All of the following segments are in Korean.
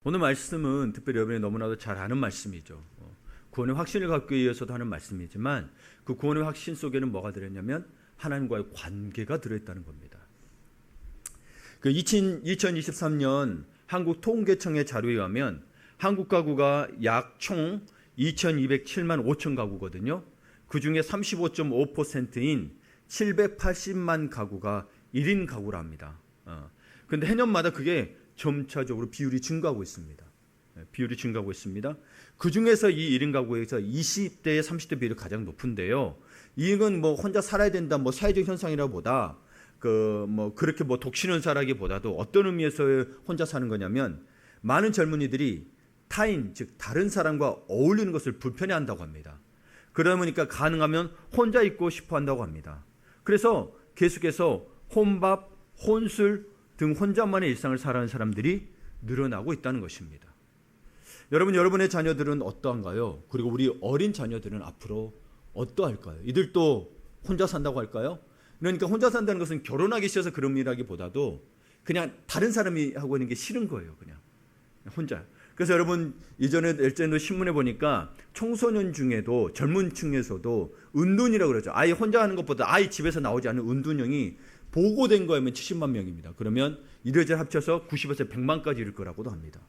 오늘 말씀은 특별히 여러분이 너무나도 잘 아는 말씀이죠. 구원의 확신을 갖기 위해서도 하는 말씀이지만 그 구원의 확신 속에는 뭐가 들었냐면 하나님과의 관계가 들어있다는 겁니다. 그 2023년 한국 통계청의 자료에 의하면 한국 가구가 약 총 2207만 5천 가구거든요. 그중에 35.5%인 780만 가구가 1인 가구라 합니다. 그런데 해년마다 그게 점차적으로 비율이 증가하고 있습니다. 비율이 증가하고 있습니다. 그중에서 이 1인 가구에서 20대, 30대 비율이 가장 높은데요. 이건 뭐 혼자 살아야 된다, 뭐 사회적 현상이라 보다 그렇게 독신 은사라기보다도 어떤 의미에서 혼자 사는 거냐면 많은 젊은이들이 타인, 즉 다른 사람과 어울리는 것을 불편해한다고 합니다. 그러다 보니까 가능하면 혼자 있고 싶어 한다고 합니다. 그래서 계속해서 혼밥, 혼술 등 혼자만의 일상을 살아가는 사람들이 늘어나고 있다는 것입니다. 여러분의 자녀들은 어떠한가요? 그리고 우리 어린 자녀들은 앞으로 어떠할까요? 이들도 혼자 산다고 할까요? 그러니까 혼자 산다는 것은 결혼하기 싫어서 그런 일이라기보다도 그냥 다른 사람이 하고 있는 게 싫은 거예요. 그냥 혼자. 그래서 여러분 예전에도 신문에 보니까 청소년 중에도 젊은 층에서도 은둔이라고 그러죠. 아이 혼자 하는 것보다 아이 집에서 나오지 않는 은둔형이 보고된 거면 70만 명입니다. 그러면 이래저래 합쳐서 90에서 100만까지 이를 거라고도 합니다.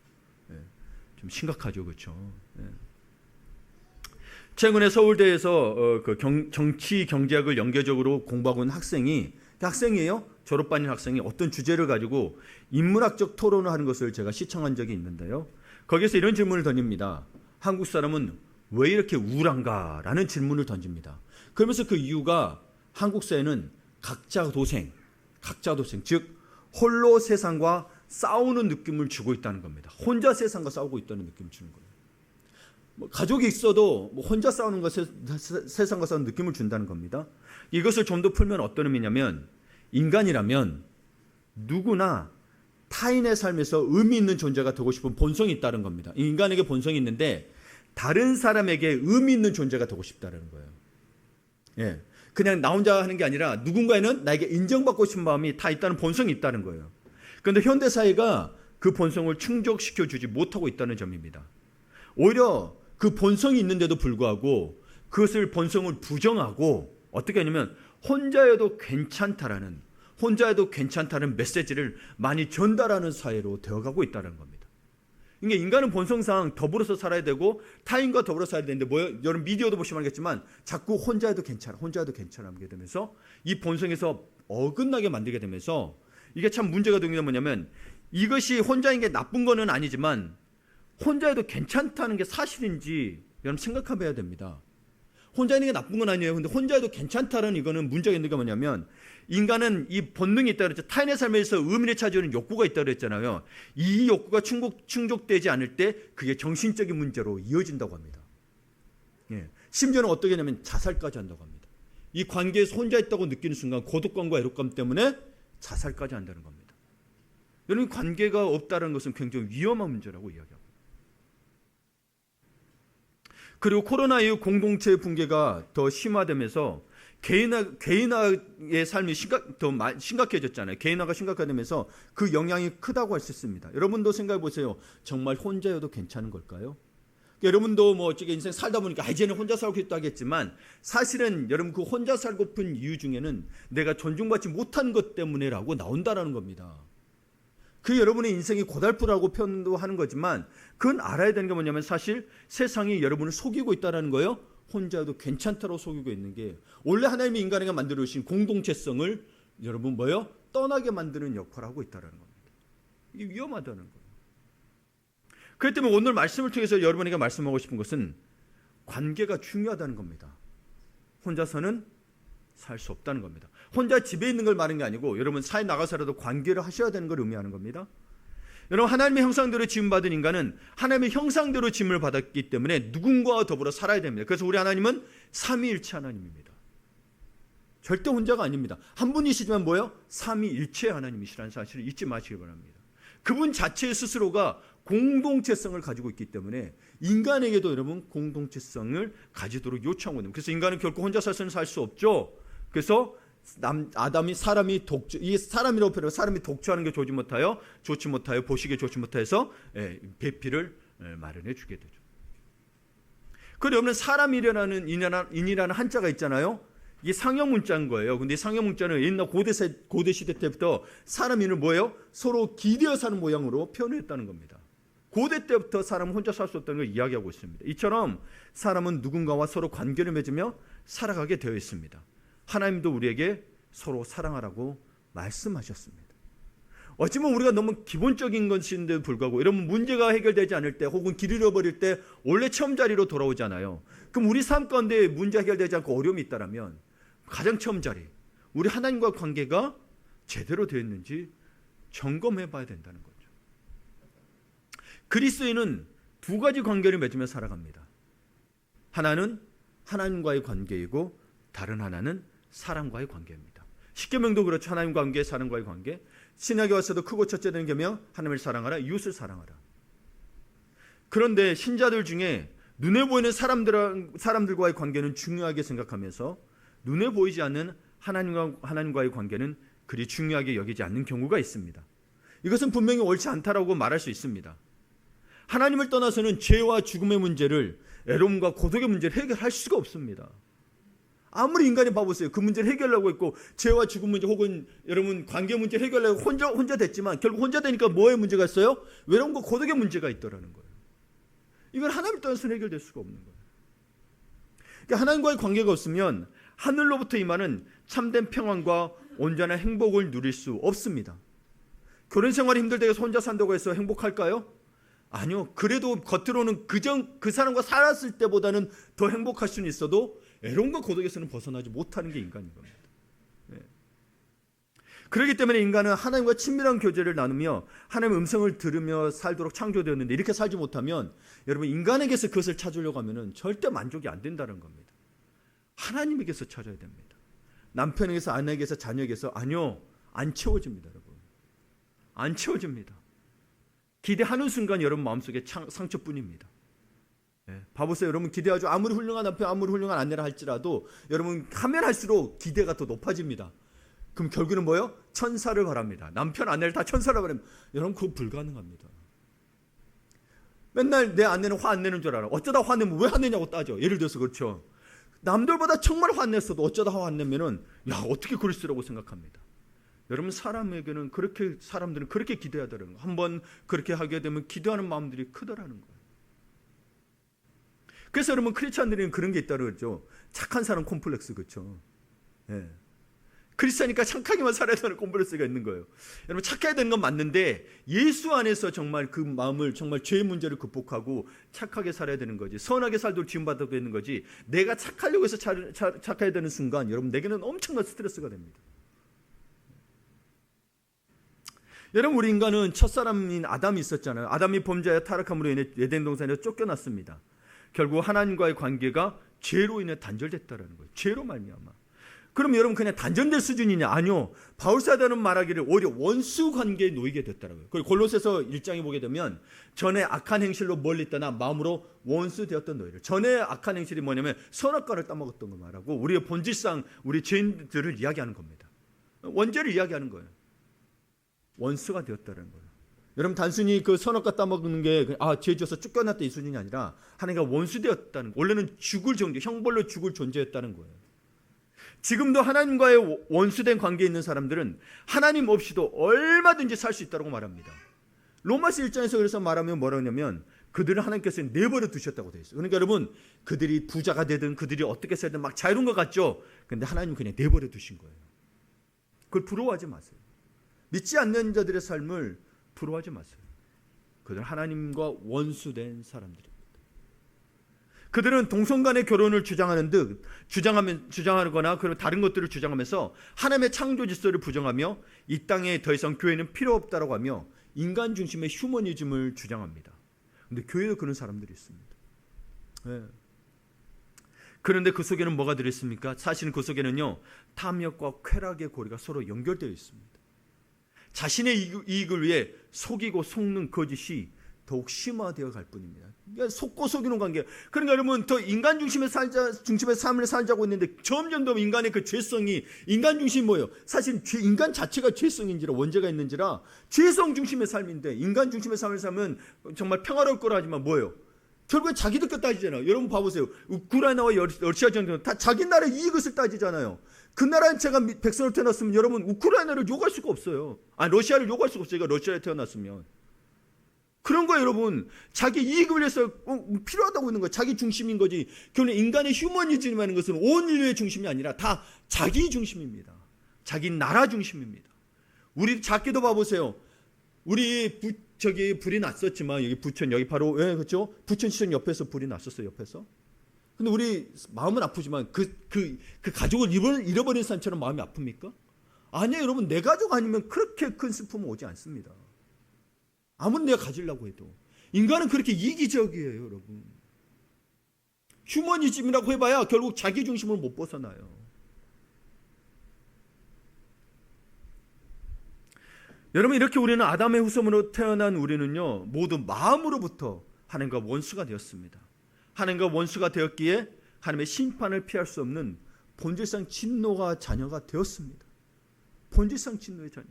좀 심각하죠, 그렇죠? 최근에 서울대에서 정치 경제학을 연계적으로 공부하고 있는 학생이에요. 졸업반인 학생이 어떤 주제를 가지고 인문학적 토론을 하는 것을 제가 시청한 적이 있는데요. 거기서 이런 질문을 던집니다. 한국 사람은 왜 이렇게 우울한가? 라는 질문을 던집니다. 그러면서 그 이유가 한국 사회는 각자 도생, 즉 홀로 세상과 싸우는 느낌을 주고 있다는 겁니다. 혼자 세상과 싸우고 있다는 느낌을 주는 거예요. 가족이 있어도 혼자 싸우는 것에 세상과 싸우는 느낌을 준다는 겁니다. 이것을 좀 더 풀면 어떤 의미냐면 인간이라면 누구나 타인의 삶에서 의미 있는 존재가 되고 싶은 본성이 있다는 겁니다. 인간에게 본성이 있는데 다른 사람에게 의미 있는 존재가 되고 싶다는 거예요. 그냥 나 혼자 하는 게 아니라 누군가에는 나에게 인정받고 싶은 마음이 다 있다는 본성이 있다는 거예요. 그런데 현대사회가 그 본성을 충족시켜주지 못하고 있다는 점입니다. 오히려 그 본성이 있는데도 불구하고 그것을 본성을 부정하고 어떻게 하냐면 혼자여도 괜찮다라는 메시지를 많이 전달하는 사회로 되어가고 있다는 겁니다. 이게 인간은 본성상 더불어서 살아야 되고 타인과 더불어 살아야 되는데 여러분 미디어도 보시면 알겠지만 자꾸 혼자여도 괜찮아 하게 되면서 이 본성에서 어긋나게 만들게 되면서 이게 참 문제가 되는 게 뭐냐면 이것이 혼자인 게 나쁜 거는 아니지만 혼자여도 괜찮다는 게 사실인지 여러분 생각해봐야 됩니다. 혼자 있는 게 나쁜 건 아니에요. 근데 혼자여도 괜찮다는 이거는 문제가 있는 게 뭐냐면 인간은 이 본능이 있다고 그랬죠. 타인의 삶에서 의미를 찾으려는 욕구가 있다고 그랬잖아요. 이 욕구가 충족되지 않을 때 그게 정신적인 문제로 이어진다고 합니다. 심지어는 어떻게 하냐면 자살까지 한다고 합니다. 이 관계에서 혼자 있다고 느끼는 순간 고독감과 애로감 때문에 자살까지 한다는 겁니다. 여러분 관계가 없다는 것은 굉장히 위험한 문제라고 이야기합니다. 그리고 코로나19 공동체 붕괴가 더 심화되면서 개인화의 삶이 더 심각해졌잖아요. 개인화가 심각해지면서 그 영향이 크다고 할 수 있습니다. 여러분도 생각해 보세요. 정말 혼자여도 괜찮은 걸까요? 여러분도 어찌게 인생 살다 보니까 이제는 혼자 살고 싶다 하겠지만 사실은 여러분 그 혼자 살고픈 이유 중에는 내가 존중받지 못한 것 때문에라고 나온다라는 겁니다. 그 여러분의 인생이 고달프라고 표현도 하는 거지만 그건 알아야 되는 게 뭐냐면 사실 세상이 여러분을 속이고 있다는 거예요. 혼자도 괜찮다고 속이고 있는 게 원래 하나님이 인간에게 만들어 주신 공동체성을 여러분 떠나게 만드는 역할을 하고 있다는 겁니다. 이게 위험하다는 거예요. 그렇기 때문에 오늘 말씀을 통해서 여러분에게 말씀하고 싶은 것은 관계가 중요하다는 겁니다. 혼자서는 살 수 없다는 겁니다. 혼자 집에 있는 걸 말하는 게 아니고 여러분 사회 나가서라도 관계를 하셔야 되는 걸 의미하는 겁니다. 여러분 하나님의 형상대로 지음받은 인간은 하나님의 형상대로 지음을 받았기 때문에 누군가와 더불어 살아야 됩니다. 그래서 우리 하나님은 삼위일체 하나님입니다. 절대 혼자가 아닙니다. 한 분이시지만 삼위일체 하나님이시라는 사실을 잊지 마시기 바랍니다. 그분 자체 스스로가 공동체성을 가지고 있기 때문에 인간에게도 여러분 공동체성을 가지도록 요청하고 있는. 그래서 인간은 결코 혼자 살수 없죠. 그래서 아담이 사람이 이 사람이라고 표현하고 사람이 독주하는 게 좋지 못하여 보시기에 좋지 못해서 배필을 마련해 주게 되죠. 그러면 사람이라는 인이라는 한자가 있잖아요. 이게 상형 문자인 거예요. 근데 상형 문자는 옛날 고대 시대 때부터 사람인을 뭐예요? 서로 기대어 사는 모양으로 표현했다는 겁니다. 고대 때부터 사람은 혼자 살 수 없다는 걸 이야기하고 있습니다. 이처럼 사람은 누군가와 서로 관계를 맺으며 살아가게 되어 있습니다. 하나님도 우리에게 서로 사랑하라고 말씀하셨습니다. 어찌보면 우리가 너무 기본적인 것인데도 불구하고 이러면 문제가 해결되지 않을 때 혹은 길 잃어버릴 때 원래 처음 자리로 돌아오잖아요. 그럼 우리 삶 가운데 문제 해결되지 않고 어려움이 있다면 가장 처음 자리, 우리 하나님과 관계가 제대로 되어 있는지 점검해 봐야 된다는 거죠. 그리스도인은 두 가지 관계를 맺으며 살아갑니다. 하나는 하나님과의 관계이고 다른 하나는 사람과의 관계입니다. 십계명도 그렇죠. 하나님과 관계, 사람과의 관계. 신약에 와서도 크고 첫째 되는 계명, 하나님을 사랑하라, 이웃을 사랑하라. 그런데 신자들 중에 눈에 보이는 사람들과의 관계는 중요하게 생각하면서 눈에 보이지 않는 하나님과의 관계는 그리 중요하게 여기지 않는 경우가 있습니다. 이것은 분명히 옳지 않다라고 말할 수 있습니다. 하나님을 떠나서는 죄와 죽음의 문제를, 애로움과 고독의 문제를 해결할 수가 없습니다. 아무리 인간이 봐보세요. 그 문제를 해결하려고 했고 죄와 죽음 문제 혹은 여러분 관계 문제를 해결하려고 혼자 됐지만 결국 혼자 되니까 뭐의 문제가 있어요? 외로움과 고독의 문제가 있더라는 거예요. 이건 하나님을 떠나서는 해결될 수가 없는 거예요. 그러니까 하나님과의 관계가 없으면 하늘로부터 임하는 참된 평안과 온전한 행복을 누릴 수 없습니다. 결혼 생활이 힘들다고 해서 혼자 산다고 해서 행복할까요? 아니요. 그래도 겉으로는 그 사람과 살았을 때보다는 더 행복할 수는 있어도 애로움과 고독에서는 벗어나지 못하는 게 인간인 겁니다. 네. 그렇기 때문에 인간은 하나님과 친밀한 교제를 나누며 하나님의 음성을 들으며 살도록 창조되었는데 이렇게 살지 못하면 여러분 인간에게서 그것을 찾으려고 하면 절대 만족이 안 된다는 겁니다. 하나님에게서 찾아야 됩니다. 남편에게서, 아내에게서, 자녀에게서 아니요. 안 채워집니다. 여러분. 안 채워집니다. 기대하는 순간 여러분 마음속에 상처뿐입니다. 봐보세요. 여러분 기대하죠. 아무리 훌륭한 남편, 아무리 훌륭한 아내라 할지라도 여러분 하면 할수록 기대가 더 높아집니다. 그럼 결국은 뭐예요? 천사를 바랍니다. 남편, 아내를 다 천사를 바랍니다. 여러분 그거 불가능합니다. 맨날 내 아내는 화 안 내는 줄 알아. 어쩌다 화내면 왜 화내냐고 따져. 예를 들어서 그렇죠. 남들보다 정말 화냈어도 어쩌다 화 안 내면은 야 어떻게 그럴 수라고 생각합니다. 여러분 사람에게는 그렇게 사람들은 그렇게 기대하더라는 거예요. 한번 그렇게 하게 되면 기도하는 마음들이 크더라는 거예요. 그래서 여러분 크리스찬들은 그런 게 있다고 그러죠. 착한 사람 콤플렉스 그렇죠. 예. 크리스찬이니까 착하게만 살아야 되는 콤플렉스가 있는 거예요. 여러분 착해야 되는 건 맞는데 예수 안에서 정말 그 마음을 정말 죄의 문제를 극복하고 착하게 살아야 되는 거지. 선하게 살도록 지음받아야 되는 거지. 내가 착하려고 해서 착해야 되는 순간 여러분 내게는 엄청난 스트레스가 됩니다. 여러분 우리 인간은 첫사람인 아담이 있었잖아요. 아담이 범죄와 타락함으로 인해 에덴 동산에서 쫓겨났습니다. 결국 하나님과의 관계가 죄로 인해 단절됐다는 거예요. 죄로 말미암아. 그럼 여러분 그냥 단절될 수준이냐? 아니요. 바울사도는 말하기를 오히려 원수 관계에 놓이게 됐다고요. 그리고 골로새서 1장에 보게 되면 전에 악한 행실로 멀리 떠나 마음으로 원수 되었던 너희를. 전에 악한 행실이 뭐냐면 선악과를 따먹었던 거 말하고 우리의 본질상 우리 죄인들을 이야기하는 겁니다. 원죄를 이야기하는 거예요. 원수가 되었다는 거예요. 여러분 단순히 그 선악과 따먹는 게 죄 지어서 쫓겨났다 이 수준이 아니라 하나님과 원수되었다는 거예요. 원래는 죽을 정도, 형벌로 죽을 존재였다는 거예요. 지금도 하나님과의 원수된 관계에 있는 사람들은 하나님 없이도 얼마든지 살 수 있다고 말합니다. 로마서 1장에서 그래서 말하면 뭐라고 하냐면 그들을 하나님께서 내버려 두셨다고 되어 있어요. 그러니까 여러분 그들이 부자가 되든 그들이 어떻게 살든 막 자유로운 것 같죠. 그런데 하나님은 그냥 내버려 두신 거예요. 그걸 부러워하지 마세요. 믿지 않는 자들의 삶을 부러워하지 마세요. 그들은 하나님과 원수된 사람들입니다. 그들은 동성간의 결혼을 주장하는 듯 주장하거나 그런 다른 것들을 주장하면서 하나님의 창조 질서를 부정하며 이 땅에 더 이상 교회는 필요 없다라고 하며 인간 중심의 휴머니즘을 주장합니다. 그런데 교회도 그런 사람들이 있습니다. 네. 그런데 그 속에는 뭐가 들어있습니까? 사실은 그 속에는요 탐욕과 쾌락의 고리가 서로 연결되어 있습니다. 자신의 이익을 위해 속이고 속는 거짓이 더욱 심화되어 갈 뿐입니다. 그러니까 속고 속이는 관계. 그러니까 여러분 더 인간 중심의 삶을 살자고 했는데 점점 더 인간의 그 죄성이 인간 중심이 뭐예요? 사실 인간 자체가 죄성인지라 원죄가 있는지라 죄성 중심의 삶인데 인간 중심의 삶을 살면 정말 평화로울 거라 하지만 뭐예요? 결국에 자기들 것 따지잖아요. 여러분 봐보세요. 우크라이나와 러시아 전쟁 다 자기 나라의 이익을 따지잖아요. 그 나라에 제가 백성을 태어났으면 여러분 우크라이나를 욕할 수가 없어요. 러시아를 욕할 수가 없어요. 제가 러시아에 태어났으면. 그런 거예요, 여러분. 자기 이익을 위해서 필요하다고 있는 거예요. 자기 중심인 거지. 결국 인간의 휴머니즘이라는 것은 온 인류의 중심이 아니라 다 자기 중심입니다. 자기 나라 중심입니다. 우리 작게도 봐보세요. 우리 불이 났었지만 여기 부천 여기 바로 그렇죠? 부천시청 옆에서 불이 났었어요. 옆에서. 근데 우리 마음은 아프지만 그 가족을 잃어버린 사람처럼 마음이 아픕니까? 아니에요, 여러분. 내 가족 아니면 그렇게 큰 슬픔은 오지 않습니다. 아무리 내가 가지려고 해도 인간은 그렇게 이기적이에요, 여러분. 휴머니즘이라고 해봐야 결국 자기 중심을 못 벗어나요. 여러분 이렇게 우리는 아담의 후손으로 태어난 우리는요 모두 마음으로부터 하나님과 원수가 되었습니다. 하나님과 원수가 되었기에 하나님의 심판을 피할 수 없는 본질상 진노가 자녀가 되었습니다. 본질상 진노의 자녀.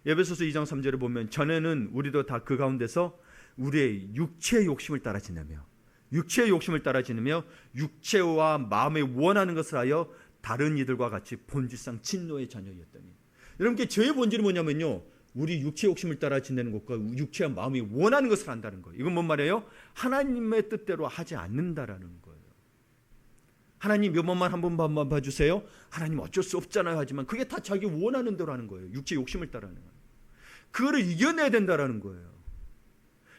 에베소서 2장 3절에 보면 전에는 우리도 다 그 가운데서 우리의 육체의 욕심을 따라 지내며 육체와 마음에 원하는 것을 하여 다른 이들과 같이 본질상 진노의 자녀였다니. 여러분께 죄의 본질이 뭐냐면요 우리 육체의 욕심을 따라 지내는 것과 육체와 마음이 원하는 것을 한다는 거예요. 이건 뭔 말이에요? 하나님의 뜻대로 하지 않는다라는 거예요. 하나님 이번만 한 번만 봐주세요. 하나님 어쩔 수 없잖아요 하지만 그게 다 자기 원하는 대로 하는 거예요. 육체의 욕심을 따라하는 거예요. 그거를 이겨내야 된다라는 거예요.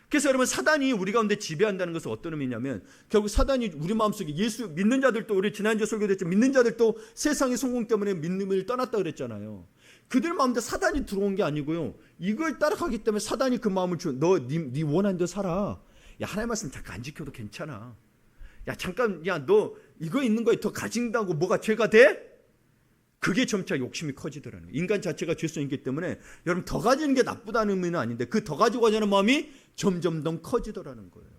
그래서 여러분 사단이 우리 가운데 지배한다는 것은 어떤 의미냐면 결국 사단이 우리 마음속에 예수 믿는 자들도 우리 지난주에 설교됐죠. 믿는 자들도 세상의 성공 때문에 믿음을 떠났다 그랬잖아요. 그들 마음대 사단이 들어온 게 아니고요. 이걸 따라가기 때문에 사단이 그 마음을 네 원하는 대로 살아. 야 하나님 말씀 잠깐 안 지켜도 괜찮아. 야 잠깐 너 이거 있는 거에 더 가진다고 뭐가 죄가 돼? 그게 점차 욕심이 커지더라는 거예요. 인간 자체가 죄성이기 때문에 여러분 더 가지는 게 나쁘다는 의미는 아닌데 그 더 가지고 가자는 마음이 점점 더 커지더라는 거예요.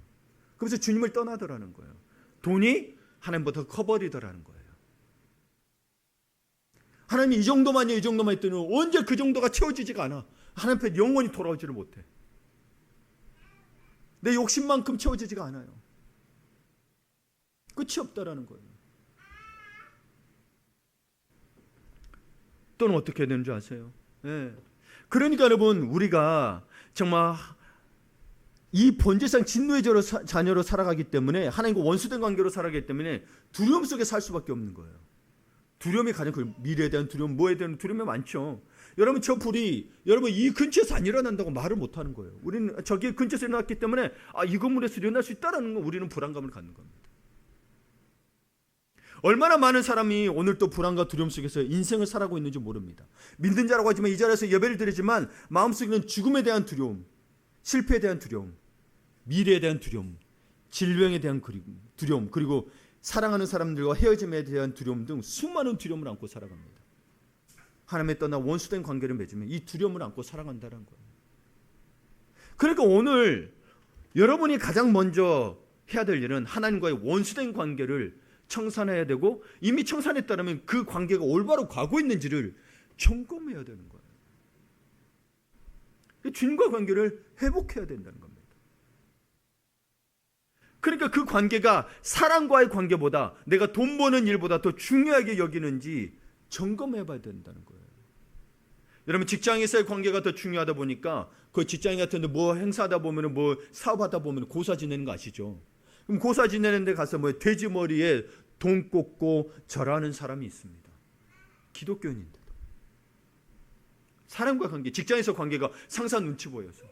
그래서 주님을 떠나더라는 거예요. 돈이 하나님보다 커버리더라는 거예요. 하나님이 이 정도만요 이 정도만 했더니 언제 그 정도가 채워지지가 않아. 하나님 앞에 영원히 돌아오지를 못해. 내 욕심만큼 채워지지가 않아요. 끝이 없다라는 거예요. 또는 어떻게 해야 되는 줄 아세요? 네. 그러니까 여러분 우리가 정말 이 본질상 진노의 자녀로 살아가기 때문에 하나님과 원수된 관계로 살아가기 때문에 두려움 속에 살 수밖에 없는 거예요. 두려움이 가장 큰 미래에 대한 두려움, 뭐에 대한 두려움이 많죠. 여러분 저 불이 여러분 이 근처에서 안 일어난다고 말을 못하는 거예요. 우리는 저기 근처에서 일어났기 때문에 이 건물에서 일어날 수 있다라는 거 우리는 불안감을 갖는 겁니다. 얼마나 많은 사람이 오늘 또 불안과 두려움 속에서 인생을 살아가고 있는지 모릅니다. 믿는 자라고 하지만 이 자리에서 예배를 드리지만 마음속에는 죽음에 대한 두려움, 실패에 대한 두려움, 미래에 대한 두려움, 질병에 대한 두려움, 그리고 사랑하는 사람들과 헤어짐에 대한 두려움 등 수많은 두려움을 안고 살아갑니다. 하나님에 떠나 원수된 관계를 맺으면 이 두려움을 안고 살아간다는 거예요. 그러니까 오늘 여러분이 가장 먼저 해야 될 일은 하나님과의 원수된 관계를 청산해야 되고 이미 청산했다면 그 관계가 올바로 가고 있는지를 점검해야 되는 거예요. 주님과 관계를 회복해야 된다는 겁니다. 그러니까 그 관계가 사랑과의 관계보다 내가 돈 버는 일보다 더 중요하게 여기는지 점검해 봐야 된다는 거예요. 여러분 직장에서의 관계가 더 중요하다 보니까 그 직장 같은 데 뭐 행사하다 보면 뭐 사업하다 보면 고사 지내는 거 아시죠? 그럼 고사 지내는 데 가서 뭐 돼지 머리에 돈 꽂고 절하는 사람이 있습니다. 기독교인인데도. 사람과 관계, 직장에서 관계가 상사 눈치 보여서.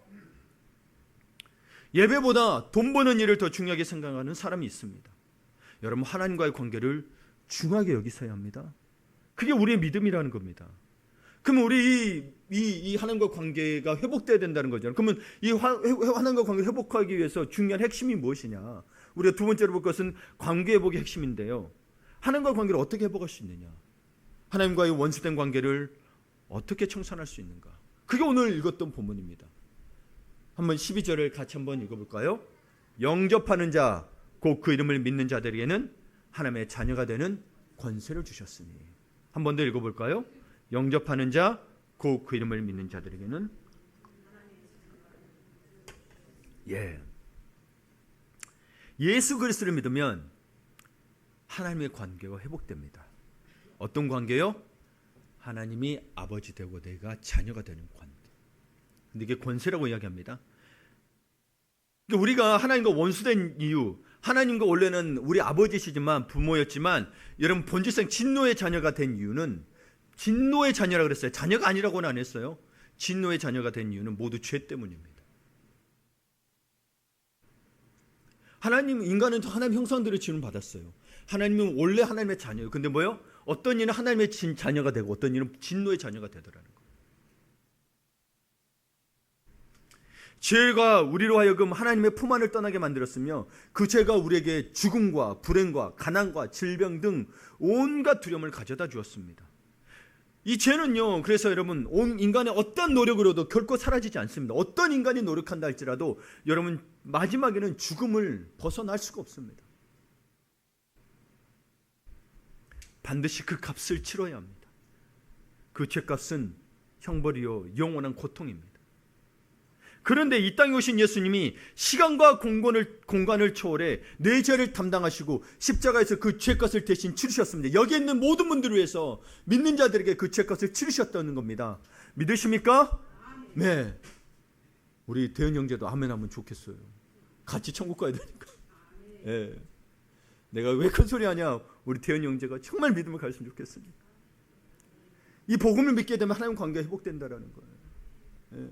예배보다 돈 버는 일을 더 중요하게 생각하는 사람이 있습니다. 여러분 하나님과의 관계를 중요하게 여기셔야 합니다. 그게 우리의 믿음이라는 겁니다. 그러면 우리 이 하나님과 관계가 회복돼야 된다는 거잖아요. 그러면 이 하나님과 관계를 회복하기 위해서 중요한 핵심이 무엇이냐? 우리가 두 번째로 볼 것은 관계 회복의 핵심인데요. 하나님과 관계를 어떻게 회복할 수 있느냐? 하나님과의 원수된 관계를 어떻게 청산할 수 있는가? 그게 오늘 읽었던 본문입니다. 한번 12절을 같이 한번 읽어볼까요? 영접하는 자, 곧 그 이름을 믿는 자들에게는 하나님의 자녀가 되는 권세를 주셨으니. 한 번 더 읽어볼까요? 영접하는 자, 곧 그 이름을 믿는 자들에게는. 예수 그리스도를 믿으면 하나님의 관계가 회복됩니다. 어떤 관계요? 하나님이 아버지 되고 내가 자녀가 되는 관계. 근데 이게 권세라고 이야기합니다. 그러니까 우리가 하나님과 원수된 이유, 하나님과 원래는 우리 아버지시지만 부모였지만 여러분 본질상 진노의 자녀가 된 이유는, 진노의 자녀라 그랬어요. 자녀가 아니라고는 안 했어요. 진노의 자녀가 된 이유는 모두 죄 때문입니다. 하나님, 인간은 하나님 형상대로 지음을 받았어요. 하나님은 원래 하나님의 자녀예요. 근데 뭐요? 어떤 이는 하나님의 자녀가 되고 어떤 이는 진노의 자녀가 되더라는 거예요. 죄가 우리로 하여금 하나님의 품 안을 떠나게 만들었으며 그 죄가 우리에게 죽음과 불행과 가난과 질병 등 온갖 두려움을 가져다 주었습니다. 이 죄는요, 그래서 여러분 온 인간의 어떤 노력으로도 결코 사라지지 않습니다. 어떤 인간이 노력한다 할지라도 여러분 마지막에는 죽음을 벗어날 수가 없습니다. 반드시 그 값을 치러야 합니다. 그 죄값은 형벌이요 영원한 고통입니다. 그런데 이 땅에 오신 예수님이 시간과 공간을 초월해 내 죄를 담당하시고 십자가에서 그 죄값을 대신 치르셨습니다. 여기 있는 모든 분들을 위해서 믿는 자들에게 그 죄값을 치르셨다는 겁니다. 믿으십니까? 네. 우리 대현 형제도 아멘 하면 좋겠어요. 같이 천국 가야 되니까. 네. 내가 왜 큰 소리 하냐? 우리 대현 형제가 정말 믿음을 가졌으면 좋겠습니다. 이 복음을 믿게 되면 하나님 관계가 회복된다라는 거예요. 네.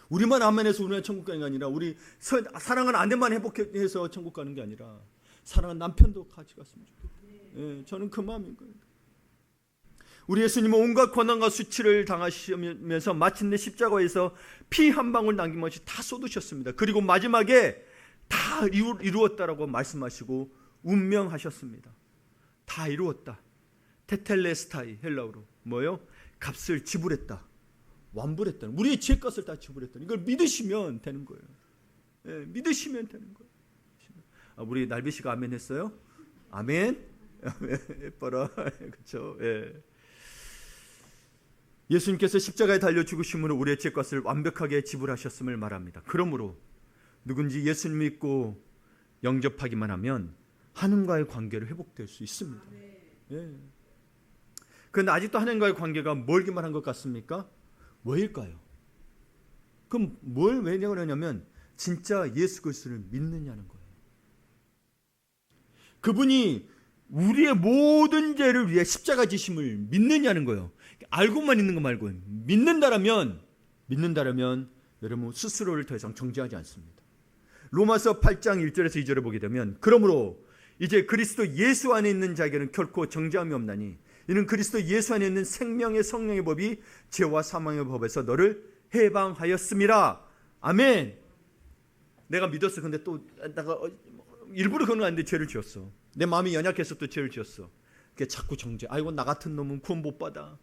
우리만 아멘해서 우리만 천국 가는 게 아니라, 우리 사랑하는 아내만 회복해서 천국 가는 게 아니라 사랑하는 남편도 같이 갔으면 좋겠어요. 예, 저는 그 마음인 거예요. 우리 예수님은 온갖 고난과 수치를 당하시면서 마침내 십자가에서 피 한 방울 남김없이 다 쏟으셨습니다. 그리고 마지막에 다 이루었다라고 말씀하시고 운명하셨습니다. 다 이루었다. 테텔레스타이, 헬라어로 뭐예요? 값을 지불했다. 완불했다는, 우리의 죄값을 다 지불했다는, 이걸 믿으시면 되는 거예요. 예, 믿으시면 되는 거예요. 우리 날비 씨가 아멘 했어요? 아멘. 예뻐라. 그렇죠. 예. 예수님께서 십자가에 달려 죽으심으로 우리의 죄값을 완벽하게 지불하셨음을 말합니다. 그러므로 누군지 예수님 믿고 영접하기만 하면 하나님과의 관계를 회복될 수 있습니다. 예. 그런데 아직도 하나님과의 관계가 멀기만 한 것 같습니까? 왜일까요? 그럼 뭘 왜냐고 그러냐면 진짜 예수 그리스도를 믿느냐는 거예요. 그분이 우리의 모든 죄를 위해 십자가 지심을 믿느냐는 거예요. 알고만 있는 거 말고 믿는다라면 여러분 스스로를 더 이상 정죄하지 않습니다. 로마서 8장 1절에서 2절을 보게 되면, 그러므로 이제 그리스도 예수 안에 있는 자에게는 결코 정죄함이 없나니 이는 그리스도 예수 안에 있는 생명의 성령의 법이 죄와 사망의 법에서 너를 해방하였음이라. 아멘. 내가 믿었어. 근데 또 내가 일부러 그런 거 아닌데 죄를 지었어. 내 마음이 연약해서 또 죄를 지었어. 그게 자꾸 정죄. 아이고 나 같은 놈은 구원 못 받아.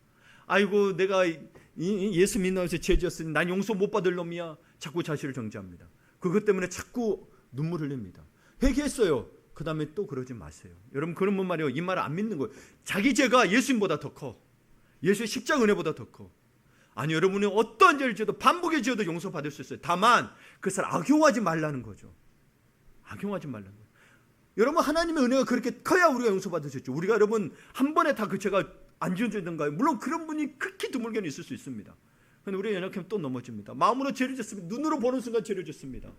아이고 내가 예수 믿는다고 해서 죄 지었으니 난 용서 못 받을 놈이야. 자꾸 자신을 정죄합니다. 그것 때문에 자꾸 눈물 흘립니다. 회개했어요. 그 다음에 또 그러지 마세요. 여러분 그런 분 말이에요. 이 말을 안 믿는 거예요. 자기 죄가 예수님보다 더 커. 예수의 십자가 은혜보다 더 커. 아니, 여러분이 어떤 죄를 지어도 반복에 지어도 용서받을 수 있어요. 다만 그것을 악용하지 말라는 거죠. 악용하지 말라는 거예요. 여러분 하나님의 은혜가 그렇게 커야 우리가 용서받을 수 있죠. 우리가 여러분 한 번에 다 그 죄가 안 지어지던가요? 물론 그런 분이 극히 드물게는 있을 수 있습니다. 그런데 우리가 연약하면 또 넘어집니다. 마음으로 죄를 짓습니다. 눈으로 보는 순간 죄를 짓습니다.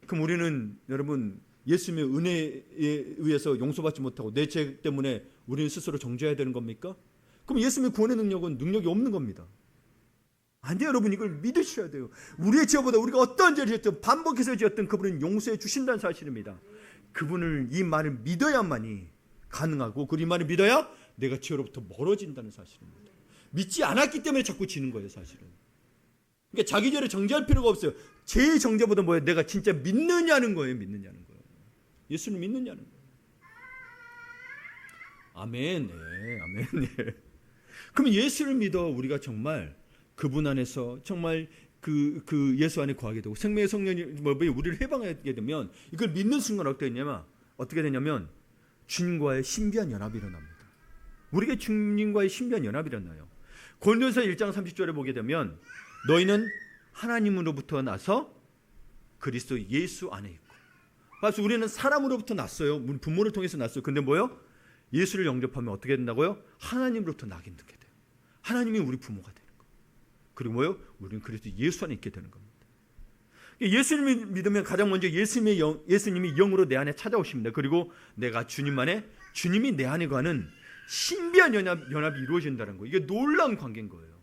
그럼 우리는 여러분 예수님의 은혜에 의해서 용서받지 못하고 내 죄 때문에 우리는 스스로 정죄해야 되는 겁니까? 그럼 예수님의 구원의 능력이 없는 겁니다. 안 돼요. 여러분 이걸 믿으셔야 돼요. 우리의 죄보다 우리가 어떤 죄를 지었든 반복해서 지었든 그분은 용서해 주신다는 사실입니다. 그분을, 이 말을 믿어야만이 가능하고, 그 이 말을 믿어야 내가 죄로부터 멀어진다는 사실입니다. 믿지 않았기 때문에 자꾸 지는 거예요, 사실은. 그러니까 자기 죄를 정죄할 필요가 없어요. 죄의 정죄보다 뭐예요? 내가 진짜 믿느냐는 거예요. 믿느냐는 거예요. 예수를 믿느냐는 거예요. 아멘. 네, 아멘. 네. 그럼 예수를 믿어 우리가 정말 그분 안에서 정말 그 예수 안에 거하게 되고 생명의 성령이 우리를 해방하게 되면 이걸 믿는 순간 어떻게 되냐면 주님과의 신비한 연합이 일어납니다. 우리가 주님과의 신비한 연합이 일어나요. 고린도서 1장 30절에 보게 되면 너희는 하나님으로부터 나서 그리스도 예수 안에 있고, 그래서 우리는 사람으로부터 났어요. 부모를 통해서 났어요. 근데 뭐요? 예수를 영접하면 어떻게 된다고요? 하나님으로부터 나게 돼요. 하나님이 우리 부모가 되는 거예요. 그리고 뭐요? 우리는 그리스도 예수 안에 있게 되는 겁니다. 예수님을 믿으면 가장 먼저 예수님이 영으로 내 안에 찾아오십니다. 그리고 내가 주님 안에, 주님이 내 안에 가는 신비한 연합이 이루어진다는 거예요. 이게 놀라운 관계인 거예요.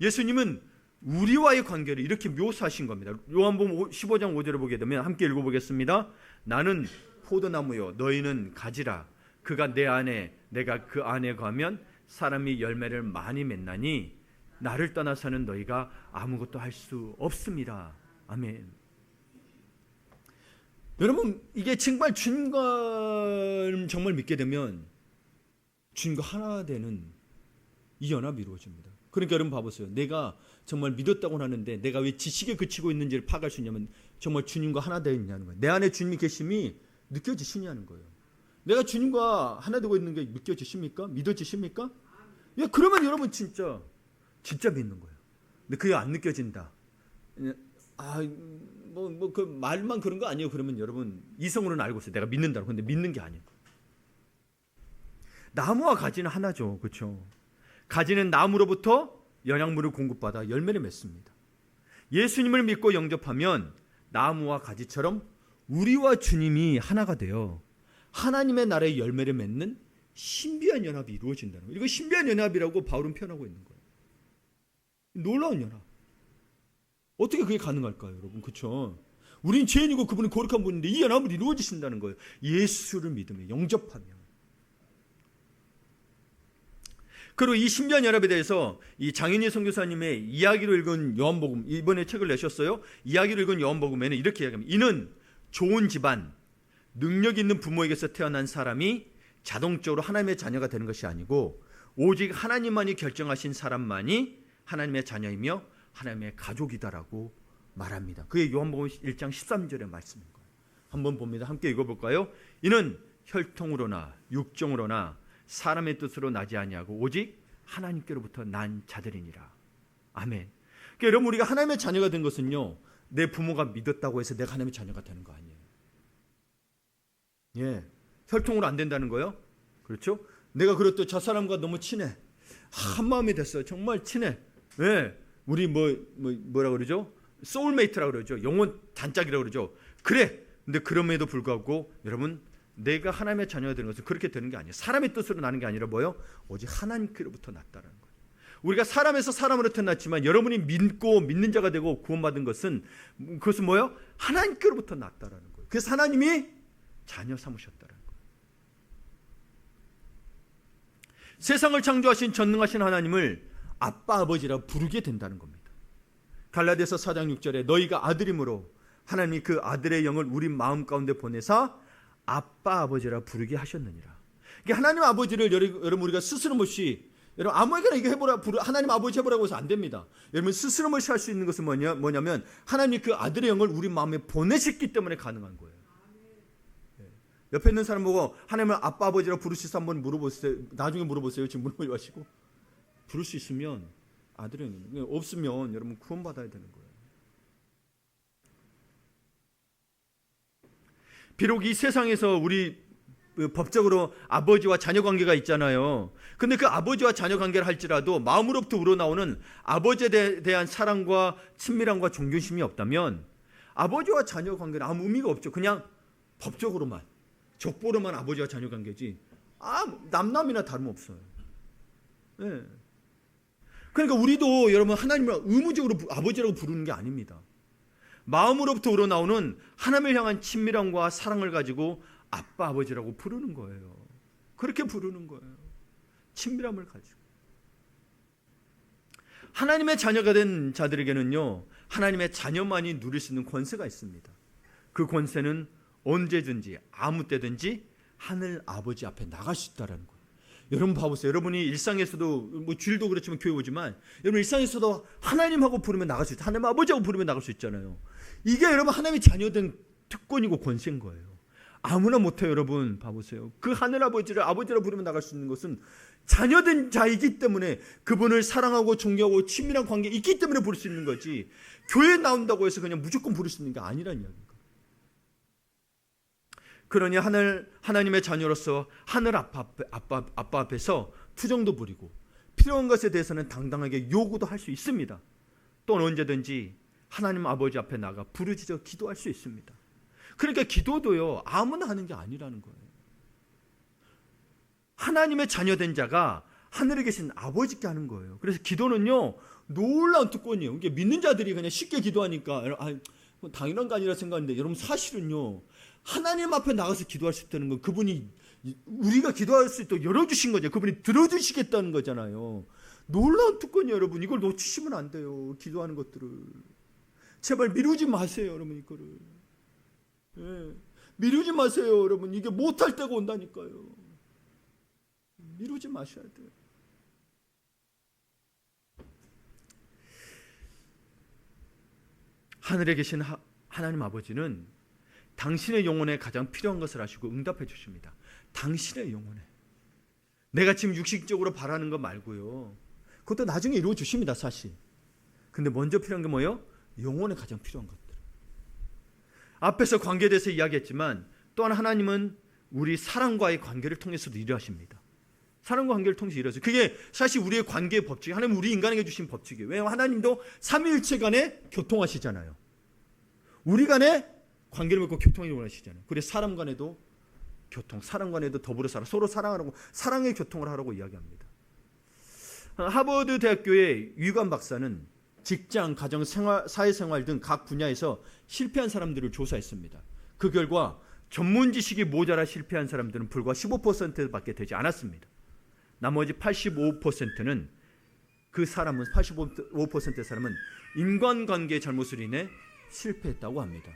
예수님은 우리와의 관계를 이렇게 묘사하신 겁니다. 요한복음 15장 5절을 보게 되면 함께 읽어보겠습니다. 나는 포도나무요 너희는 가지라. 그가 내 안에 내가 그 안에 가면 사람이 열매를 많이 맺나니 나를 떠나서는 너희가 아무것도 할 수 없습니다. 아멘. 여러분, 이게 정말 주님과 정말 믿게 되면 주님과 하나 되는 이 연합이 이루어집니다. 그러니까 여러분 봐보세요. 내가 정말 믿었다고 하는데 내가 왜 지식에 그치고 있는지를 파악할 수 있냐면 정말 주님과 하나 되어 있냐는 거예요. 내 안에 주님이 계심이 느껴지시냐는 거예요. 내가 주님과 하나 되고 있는 게 느껴지십니까? 믿어지십니까? 예, 그러면 여러분 진짜 믿는 거예요. 근데 그게 안 느껴진다. 그 말만 그런 거 아니에요. 그러면 여러분 이성으로는 알고 있어요. 내가 믿는다고. 근데 믿는 게 아니에요. 나무와 가지는 하나죠. 그렇죠? 가지는 나무로부터 영양분을 공급받아 열매를 맺습니다. 예수님을 믿고 영접하면 나무와 가지처럼 우리와 주님이 하나가 되어 하나님의 나라의 열매를 맺는 신비한 연합이 이루어진다는 거예요. 이거 신비한 연합이라고 바울은 표현하고 있는 거예요. 놀라운 연합. 어떻게 그게 가능할까요, 여러분? 그렇죠? 우린 죄인이고 그분은 거룩한 분인데 이 연합을 이루어지신다는 거예요. 예수를 믿으며 영접하며. 그리고 이 신비한 연합에 대해서 이 장인희 선교사님의 이야기로 읽은 요한복음, 이번에 책을 내셨어요. 이야기로 읽은 요한복음에는 이렇게 이야기합니다. 이는 좋은 집안, 능력 있는 부모에게서 태어난 사람이 자동적으로 하나님의 자녀가 되는 것이 아니고 오직 하나님만이 결정하신 사람만이 하나님의 자녀이며 하나님의 가족이다라고 말합니다. 그게 요한복음 1장 13절의 말씀인 거예요. 한번 봅니다. 함께 읽어볼까요? 이는 혈통으로나 육정으로나 사람의 뜻으로 나지 아니하고 오직 하나님께로부터 난 자들이니라. 아멘. 그러니까 여러분, 우리가 하나님의 자녀가 된 것은요, 내 부모가 믿었다고 해서 내가 하나님의 자녀가 되는 거 아니에요. 예, 혈통으로 안 된다는 거요. 그렇죠? 내가 그래도 저 사람과 너무 친해. 한 마음이 됐어요. 정말 친해. 예, 우리 뭐라 그러죠? 소울메이트라고 그러죠. 영혼 단짝이라고 그러죠. 그래. 근데 그럼에도 불구하고 여러분, 내가 하나님의 자녀가 되는 것은 그렇게 되는 게 아니에요. 사람의 뜻으로 나는 게 아니라 뭐요? 오직 하나님께로부터 났다는 거예요. 우리가 사람에서 사람으로 태어났지만 여러분이 믿고 믿는 자가 되고 구원받은 것은 그것은 뭐요? 하나님께로부터 났다라는 거예요. 그래서 하나님이 자녀 삼으셨다는 거예요. 세상을 창조하신 전능하신 하나님을 아빠 아버지라 부르게 된다는 겁니다. 갈라디아서 4장 6절에 너희가 아들이므로 하나님이 그 아들의 영을 우리 마음 가운데 보내사 아빠 아버지라 부르게 하셨느니라. 이게 하나님 아버지를 여러분 우리가 스스럼 없이 여러분 아무에게나 이거 해보라 하나님 아버지 해보라고 해서 안 됩니다. 여러분 스스럼 없이 할 수 있는 것은 뭐냐면 하나님이 그 아들의 영을 우리 마음에 보내셨기 때문에 가능한 거예요. 옆에 있는 사람 보고 하나님을 아빠 아버지라 부를 수 있어 한번 물어보세요. 나중에 물어보세요. 지금 물어보지 마시고 부를 수 있으면 아들의 영, 없으면 여러분 구원받아야 되는 거예요. 비록 이 세상에서 우리 법적으로 아버지와 자녀 관계가 있잖아요. 근데 그 아버지와 자녀 관계를 할지라도 마음으로부터 우러나오는 아버지에 대한 사랑과 친밀함과 존경심이 없다면 아버지와 자녀 관계는 아무 의미가 없죠. 그냥 법적으로만 족보로만 아버지와 자녀 관계지 남남이나 다름없어요. 네. 그러니까 우리도 여러분 하나님을 의무적으로 아버지라고 부르는 게 아닙니다. 마음으로부터 우러나오는 하나님을 향한 친밀함과 사랑을 가지고 아빠 아버지라고 부르는 거예요. 그렇게 부르는 거예요. 친밀함을 가지고. 하나님의 자녀가 된 자들에게는요, 하나님의 자녀만이 누릴 수 있는 권세가 있습니다. 그 권세는 언제든지 아무 때든지 하늘 아버지 앞에 나갈 수 있다는 거예요. 여러분 봐보세요. 여러분이 일상에서도 뭐 주일도 그렇지만 교회 오지만 여러분 일상에서도 하나님하고 부르면 나갈 수 있죠. 하나님 아버지하고 부르면 나갈 수 있잖아요. 이게 여러분 하나님의 자녀된 특권이고 권세인 거예요. 아무나 못해요. 여러분 봐보세요. 그 하늘 아버지를 아버지라 부르면 나갈 수 있는 것은 자녀된 자이기 때문에 그분을 사랑하고 존경하고 친밀한 관계가 있기 때문에 부를 수 있는 거지, 교회에 나온다고 해서 그냥 무조건 부를 수 있는 게 아니란 이야기입니다. 그러니 하나님의 자녀로서 하늘 아빠 앞에서 투정도 부리고 필요한 것에 대해서는 당당하게 요구도 할 수 있습니다. 또는 언제든지 하나님 아버지 앞에 나가 부르짖어 기도할 수 있습니다. 그러니까 기도도요 아무나 하는 게 아니라는 거예요. 하나님의 자녀된 자가 하늘에 계신 아버지께 하는 거예요. 그래서 기도는요 놀라운 특권이에요. 이게 믿는 자들이 그냥 쉽게 기도하니까 당연한 거 아니라 생각하는데, 여러분 사실은요 하나님 앞에 나가서 기도할 수 있다는 건 그분이 우리가 기도할 수 있도록 열어주신 거죠. 그분이 들어주시겠다는 거잖아요. 놀라운 특권이에요. 여러분 이걸 놓치시면 안 돼요. 기도하는 것들을 제발 미루지 마세요. 여러분 이거를 미루지 마세요. 여러분 이게 못할 때가 온다니까요. 미루지 마셔야 돼요. 하늘에 계신 하나님 아버지는 당신의 영혼에 가장 필요한 것을 아시고 응답해 주십니다. 당신의 영혼에. 내가 지금 육식적으로 바라는 것 말고요, 그것도 나중에 이루어 주십니다 사실. 근데 먼저 필요한 게 뭐예요? 영혼에 가장 필요한 것들. 앞에서 관계에 대해서 이야기했지만 또한 하나님은 우리 사랑과의 관계를 통해서도 일하십니다. 사랑과 관계를 통해서 일하죠. 그게 사실 우리의 관계의 법칙, 하나님 우리 인간에게 주신 법칙이에요. 왜냐하면 하나님도 삼위일체 간에 교통하시잖아요. 우리 간에 관계를 맺고 교통을 원하시잖아요. 그래서 사람 간에도 교통, 사람 간에도 더불어 살아 서로 사랑하라고, 사랑의 교통을 하라고 이야기합니다. 하버드 대학교의 유관 박사는 직장, 가정, 사회생활 등 각 분야에서 실패한 사람들을 조사했습니다. 그 결과 전문 지식이 모자라 실패한 사람들은 불과 15%밖에 되지 않았습니다. 나머지 85%는 그 사람은 85%의 사람은 인간관계의 잘못으로 인해 실패했다고 합니다.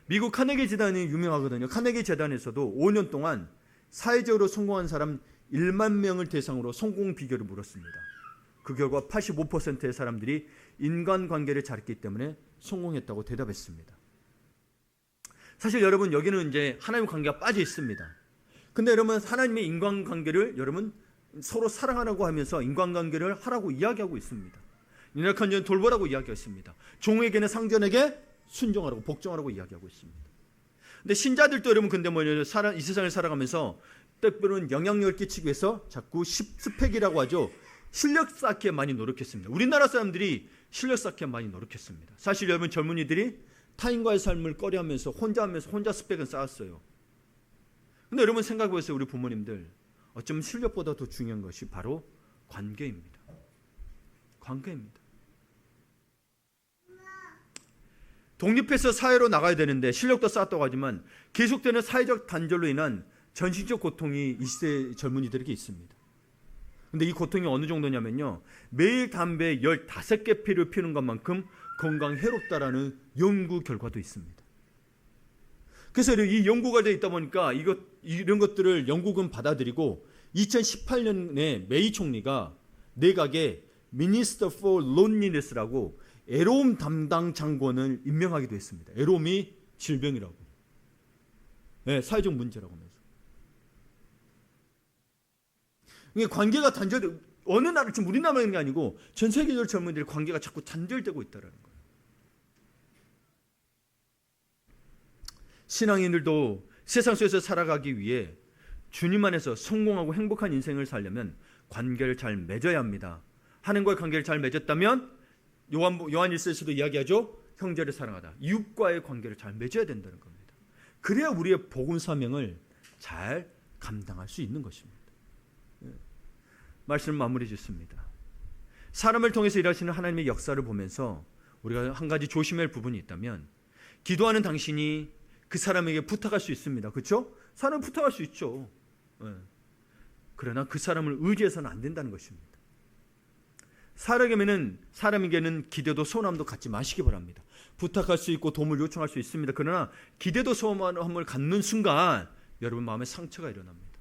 미국 카네기 재단이 유명하거든요. 카네기 재단에서도 5년 동안 사회적으로 성공한 사람 1만 명을 대상으로 성공 비결을 물었습니다. 그 결과 85%의 사람들이 인간관계를 잘했기 때문에 성공했다고 대답했습니다. 사실 여러분 여기는 이제 하나님 관계가 빠져 있습니다. 근데 여러분 하나님의 인간관계를 여러분 서로 사랑하라고 하면서 인간관계를 하라고 이야기하고 있습니다. 연약한 자는 돌보라고 이야기했습니다. 종에게는 상전에게 순종하라고, 복종하라고 이야기하고 있습니다. 근데 신자들도 여러분 근데 뭐냐면 이 세상을 살아가면서 때때로는 영향력을 끼치기 위해서 자꾸 스펙이라고 하죠. 실력 쌓기에 많이 노력했습니다. 우리나라 사람들이 실력 쌓기에 많이 노력했습니다. 사실 여러분 젊은이들이 타인과의 삶을 꺼려하면서 혼자 스펙은 쌓았어요. 근데 여러분 생각해 보세요. 우리 부모님들 어쩌면 실력보다 더 중요한 것이 바로 관계입니다. 관계입니다. 독립해서 사회로 나가야 되는데 실력도 쌓았다고 하지만 계속되는 사회적 단절로 인한 전신적 고통이 이 시대 젊은이들에게 있습니다. 근데 이 고통이 어느 정도냐면요, 매일 담배 15개 피를 피우는 것만큼 건강에 해롭다라는 연구 결과도 있습니다. 그래서 이 연구가 되어 있다 보니까 이런 것들을 영국은 받아들이고 2018년에 메이 총리가 내각에 Minister for Loneliness라고 애로움 담당 장관을 임명하기도 했습니다. 애로움이 질병이라고, 네, 사회적 문제라고 하면서. 이게 관계가 단절되고, 어느 나라, 지금 우리나라는 게 아니고 전 세계적으로 젊은이들의 관계가 자꾸 단절되고 있다는 거예요. 신앙인들도 세상 속에서 살아가기 위해 주님 안에서 성공하고 행복한 인생을 살려면 관계를 잘 맺어야 합니다. 하나님과의 관계를 잘 맺었다면 요한 1서에서도 이야기하죠. 형제를 사랑하다. 이웃과의 관계를 잘 맺어야 된다는 겁니다. 그래야 우리의 복음 사명을 잘 감당할 수 있는 것입니다. 말씀을 마무리 짓습니다. 사람을 통해서 일하시는 하나님의 역사를 보면서 우리가 한 가지 조심할 부분이 있다면, 기도하는 당신이 그 사람에게 부탁할 수 있습니다. 그렇죠? 사람 부탁할 수 있죠. 그러나 그 사람을 의지해서는 안 된다는 것입니다. 사람에게는 기대도 소원함도 갖지 마시기 바랍니다. 부탁할 수 있고 도움을 요청할 수 있습니다. 그러나 기대도 소원함을 갖는 순간 여러분 마음에 상처가 일어납니다.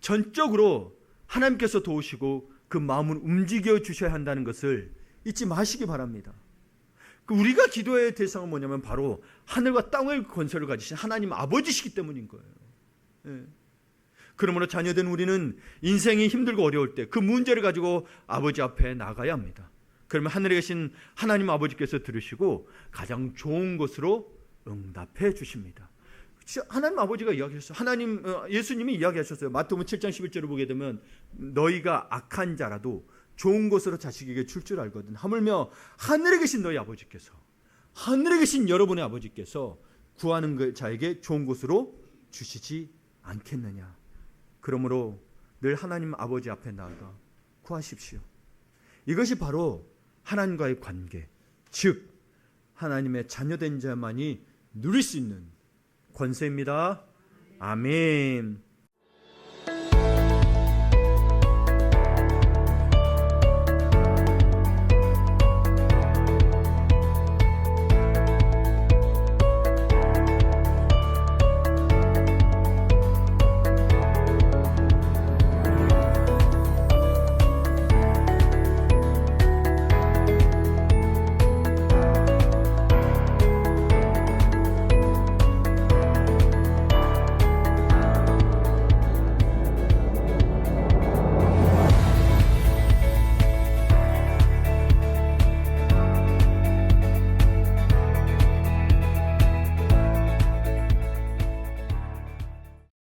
전적으로 하나님께서 도우시고 그 마음을 움직여 주셔야 한다는 것을 잊지 마시기 바랍니다. 우리가 기도의 대상은 뭐냐면 바로 하늘과 땅을 권세를 가지신 하나님 아버지시기 때문인 거예요. 예. 그러므로 자녀된 우리는 인생이 힘들고 어려울 때 그 문제를 가지고 아버지 앞에 나가야 합니다. 그러면 하늘에 계신 하나님 아버지께서 들으시고 가장 좋은 것으로 응답해 주십니다. 하나님 아버지가 이야기하셨어요. 예수님이 이야기하셨어요. 마태복음 7장 11절을 보게 되면 너희가 악한 자라도 좋은 것으로 자식에게 줄 줄 알거든. 하물며 하늘에 계신 너희 아버지께서, 하늘에 계신 여러분의 아버지께서 구하는 자에게 좋은 것으로 주시지 않겠느냐. 그러므로 늘 하나님 아버지 앞에 나아가 구하십시오. 이것이 바로 하나님과의 관계, 즉 하나님의 자녀된 자만이 누릴 수 있는 권세입니다. 아멘.